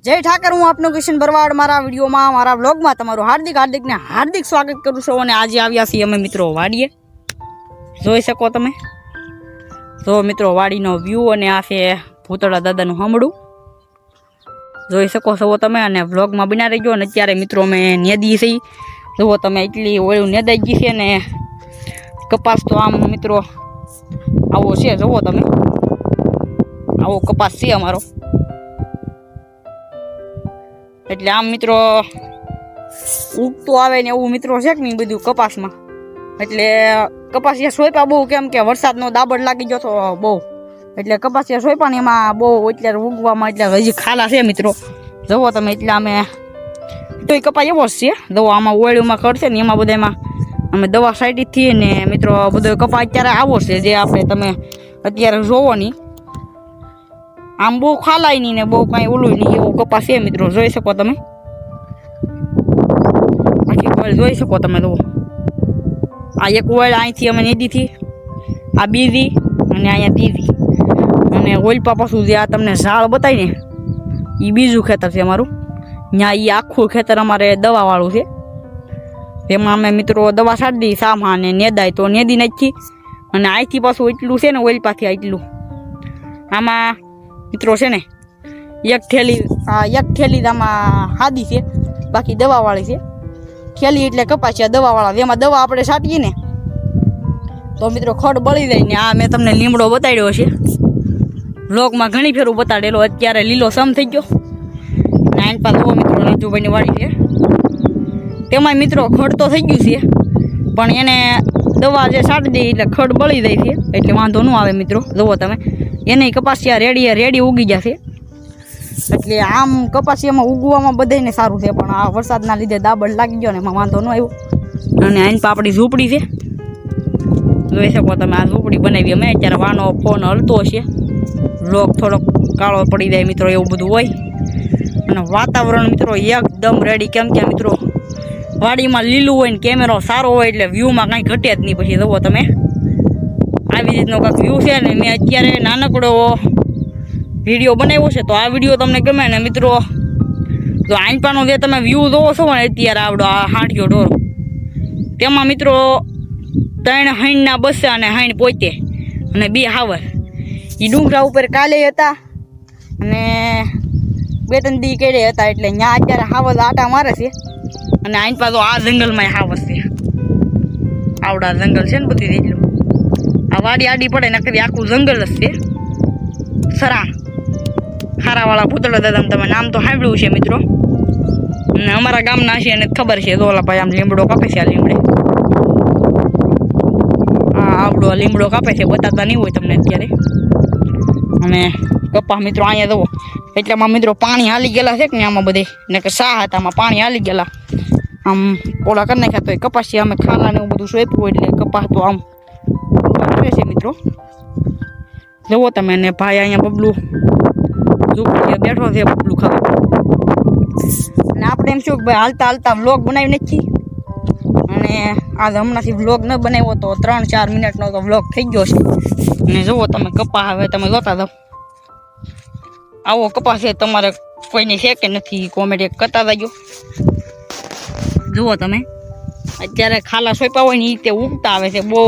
जय ठाकर हूँ आपनो किशन बरवाड़ मारा वीडियो में मारा व्लॉग में तमारू हार्दिक हार्दिक ने हार्दिक स्वागत करूँ छो। और आज आव्या छीए अमे मित्रों वाड़ीए जोई शको तमे तो मित्रों वाड़ीनो व्यू अने आ छे भूतड़ा दादानुं हमड़ुं जोई शको छो तमे। अने व्लॉग में बना रहीजो। अने अत्यारे मित्रों में नेदी छे जो तमे एटली ओळुं नेदाई गई छे ने कपास तो आम मित्रों आवो छे जोवो तमे आवो कपास छे अमारो। એટલે આમ મિત્રો ઉગતો આવે ને એવું મિત્રો છે કે નહીં બધું કપાસમાં। એટલે કપાસિયા સોયપા બહુ કેમ કે વરસાદનો દાબડ લાગી ગયો તો બહુ એટલે કપાસિયા સોયપા ને એમાં બહુ એટલે ઉગવામાં એટલે હજી ખાલા છે મિત્રો જુઓ તમે। એટલે અમે તોય કપા એવો જ છે દવા આમાં ઓળીમાં કરશે ને એમાં બધામાં અમે દવા સાઈડથી ને મિત્રો બધો કપા અત્યારે આવો છે જે આપણે તમે અત્યારે જોવો નહીં। आम बहु खालाय नहीं ने बहु कहीं ओलू नहीं एवं कपास है मित्रों जोई शको तमे। आखी वळ जोई शको तमे तो आ एक वळ અહીંથી અમે નેદી થી આ બીજી અને અહીંયા ત્રીજી અને ઓલપા પાછું જે આ તમને ઝાડ બતાવી ને ઈ બીજું ખેતર છે અમારું। ન્યા ઈ આખું ખેતર અમારે દવા વાળું છે તેમાં અમે મિત્રો દવા છાડી દી સામા ને નેદાય તો નેદી નાખી અને અહીંથી પાછું એટલું છે ને ઓલપાથી એટલું આમાં मित्रों से ने एक थैली आमा हादी से बाकी दवा वाली से थैली एटले कपासिया दवा वाला जेमां दवा आपणे छाटीए ने तो मित्रों खड बળી જાય ने। आ मैं तमने લીમડો બતાડ્યો છે વ્લોગ માં ઘણી ફેરું બતાડેલો અત્યારે લીલો સમ થઈ ગયો ને આન પા જો મિત્રો રાજુભાઈ ની વાડી છે તેમાં મિત્રો ખડ તો થઈ ગયું છે પણ એને દવા જે છાટી દે એટલે ખડ બળી જાય છે એટલે વાંધો ન આવે મિત્રો। જોવો તમે એને કપાસિયા રેડી ઉગી જશે એટલે આમ કપાસિયામાં ઉગવામાં બધાને સારું છે પણ આ વરસાદના લીધે દાબડ લાગી ગયો ને એમાં વાંધો ન આવ્યો। અને આની પાપડી ઝૂંપડી છે જોઈ શકો તમે। આ ઝૂંપડી બનાવી અમે અત્યારે વાનો ફોન હલતો છે વ્લોગ થોડોક કાળો પડી જાય મિત્રો એવું બધું હોય। અને વાતાવરણ મિત્રો એકદમ રેડી કેમ કે મિત્રો વાડીમાં લીલું હોય ને કેમેરો સારો હોય એટલે વ્યૂમાં કાંઈ ઘટે જ નહીં। પછી જુઓ તમે આવી રીતનો કાંઈક વ્યૂ છે ને મેં અત્યારે નાનકડો વિડીયો બનાવ્યો છે તો આ વિડીયો તમને ગમે ને મિત્રો તો આંપાનો જે તમે વ્યૂ જોવો છો ને અત્યારે આવડો આ હાંઠિયો ઢોરો તેમાં મિત્રો 3 હાઈણના બસ્સા અને હાઈણ પોતે અને 2 હાવર એ ડુંગરા ઉપર કાલે હતા અને 2-3 દી કેડે હતા એટલે ત્યાં અત્યારે હાવર આટા મારે છે। અને આંપા તો આ જંગલમાં હાવર છે આવડા જંગલ છે ને બધી એટલું આ વાડી આડી પડે ને કદી આખું જંગલ જ છે। સરાણ ખારાવાળા ભૂતળા દાદા તમે નામ તો સાંભળ્યું છે મિત્રો અને અમારા ગામના છે એને ખબર છે તો ઓલા ભાઈ આમ લીમડો કાપે છે। આ લીમડે આવડો લીમડો કાપે છે બતાતા નહીં હોય તમને અત્યારે। અને કપા મિત્રો અહીંયા જુઓ એટલામાં મિત્રો પાણી હાલી ગયેલા છે કે ને આમાં બધે ને કે સા હતા આમાં પાણી હાલી ગયેલા આમ ઓલા કરી નાખ્યા તો કપાસી અમે ખાલા ને એવું બધું સોંપ્યું એટલે કપાસ તો આમ છે મિત્રો જુઓ તમે। ને ભાઈ અહીંયા બબલું ઝૂંપડી બેઠો છે બબલું ખાવા અને આપણે એમ શું કે ભાઈ હાલતા હાલતા વ્લોગ બનાવી નાખી અને આજ હમણાંથી વ્લોગ ન બનાવ્યો તો 3-4 મિનિટનો તો વ્લોગ થઈ ગયો છે। અને જુઓ તમે કપા હવે તમે જોતા જાઓ આવો કપાસ છે તમારે કોઈને છે કે નથી કોમેન્ટ એક કરતા જાજો। જુઓ તમે અત્યારે ખાલા સોંપ્યા હોય ને એ રીતે ઉગતા આવે છે બહુ